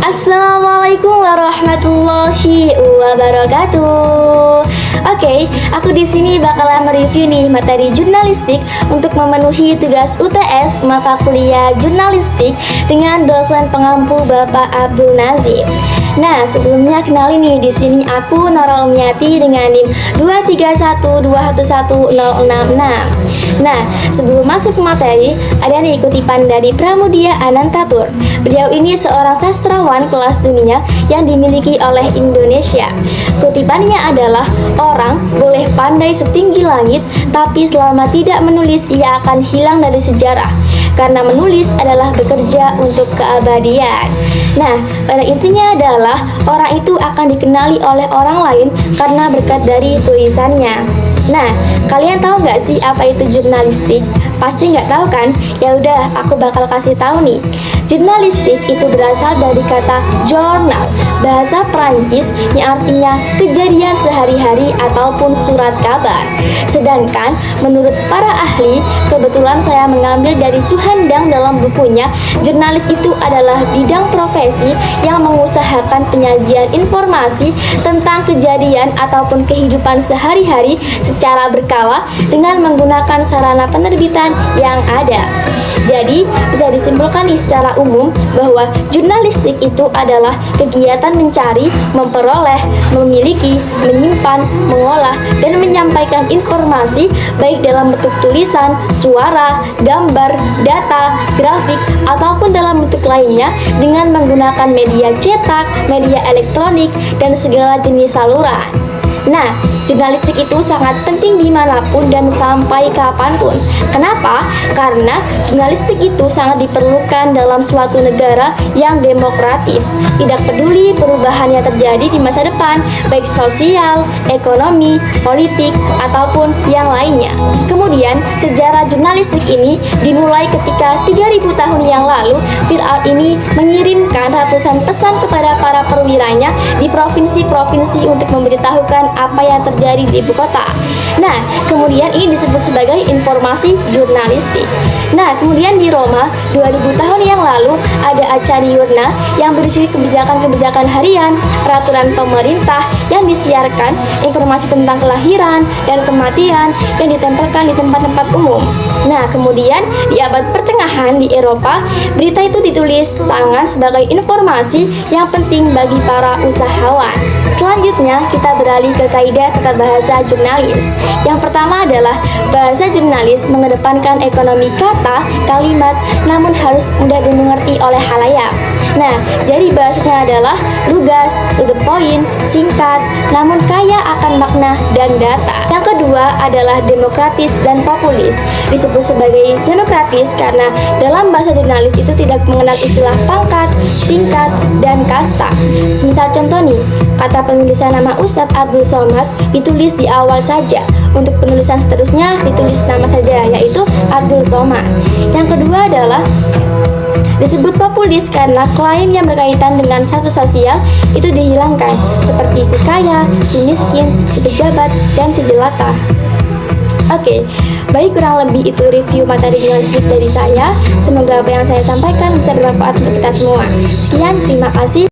Assalamualaikum warahmatullahi wabarakatuh. Oke, aku di sini bakalan mereview nih materi jurnalistik untuk memenuhi tugas UTS mata kuliah jurnalistik dengan dosen pengampu Bapak Abdul Nazim. Nah, sebelumnya kenalin nih, di sini aku Nora Umiati dengan NIM 231211066. Nah, sebelum masuk ke materi, ada nih kutipan dari Pramudia Anantatur. Beliau ini seorang sastrawan kelas dunia yang dimiliki oleh Indonesia. Kutipannya adalah, orang boleh pandai setinggi langit, tapi selama tidak menulis ia akan hilang dari sejarah. Karena menulis adalah bekerja untuk keabadian. Nah, pada intinya adalah orang itu akan dikenali oleh orang lain karena berkat dari tulisannya. Nah, kalian tahu nggak sih apa itu jurnalistik? Pasti nggak tahu kan? Ya udah, aku bakal kasih tahu nih. Jurnalistik itu berasal dari kata journal, bahasa Prancis yang artinya kejadian sehari-hari ataupun surat kabar. Sedangkan menurut para ahli, kebetulan saya mengambil dari Suhendang dalam bukunya, jurnalis itu adalah bidang profesi yang mengusahakan penyajian informasi tentang kejadian ataupun kehidupan sehari-hari secara berkala dengan menggunakan sarana penerbitan yang ada. Jadi, bisa disimpulkan nih secara umum bahwa jurnalistik itu adalah kegiatan mencari, memperoleh, memiliki, menyimpan, mengolah, dan menyampaikan informasi baik dalam bentuk tulisan, suara, gambar, data, grafik, ataupun dalam bentuk lainnya dengan menggunakan media cetak, media elektronik, dan segala jenis saluran. Nah, jurnalistik itu sangat penting dimanapun dan sampai kapanpun. Kenapa? Karena jurnalistik itu sangat diperlukan dalam suatu negara yang demokratif. Tidak peduli perubahan yang terjadi di masa depan, baik sosial, ekonomi, politik, ataupun yang lainnya. Kemudian, sejarah jurnalistik ini dimulai ketika 3000 tahun yang lalu, Fir'aun ini mengirimkan ratusan pesan kepada para perwiranya di provinsi-provinsi untuk memberitahukan apa yang terjadi di ibu kota. Nah, kemudian ini disebut sebagai informasi jurnalistik. Nah, kemudian di Roma 2000 tahun yang lalu ada acara diurna yang berisi kebijakan-kebijakan harian, peraturan pemerintah yang disiarkan, informasi tentang kelahiran dan kematian yang ditempelkan di tempat-tempat umum. Nah, kemudian di abad pertengahan di Eropa, berita itu ditulis tangan sebagai informasi yang penting bagi para usahawan. Selanjutnya, kita beralih ke kaidah tata bahasa jurnalis. Yang pertama adalah bahasa jurnalis mengedepankan ekonomi kata, kalimat, namun harus mudah dimengerti oleh halayak. Nah, jadi bahasanya adalah lugas, to the point, singkat, namun kaya akan makna dan data. Yang kedua adalah demokratis dan populis. Disebut sebagai demokratis karena dalam bahasa jurnalis itu tidak mengenal istilah pangkat, tingkat, dan kasta. Semisal contoh nih, kata penulisan nama Ustadz Abdul Somad ditulis di awal saja. Untuk penulisan seterusnya ditulis nama saja, yaitu Abdul Somad. Yang kedua adalah disebut populis karena klaim yang berkaitan dengan status sosial itu dihilangkan, seperti si kaya, si miskin, si pejabat, dan si jelata. Oke, baik, kurang lebih itu review materi jurnalistik dari saya. Semoga apa yang saya sampaikan bisa bermanfaat untuk kita semua. Sekian, terima kasih.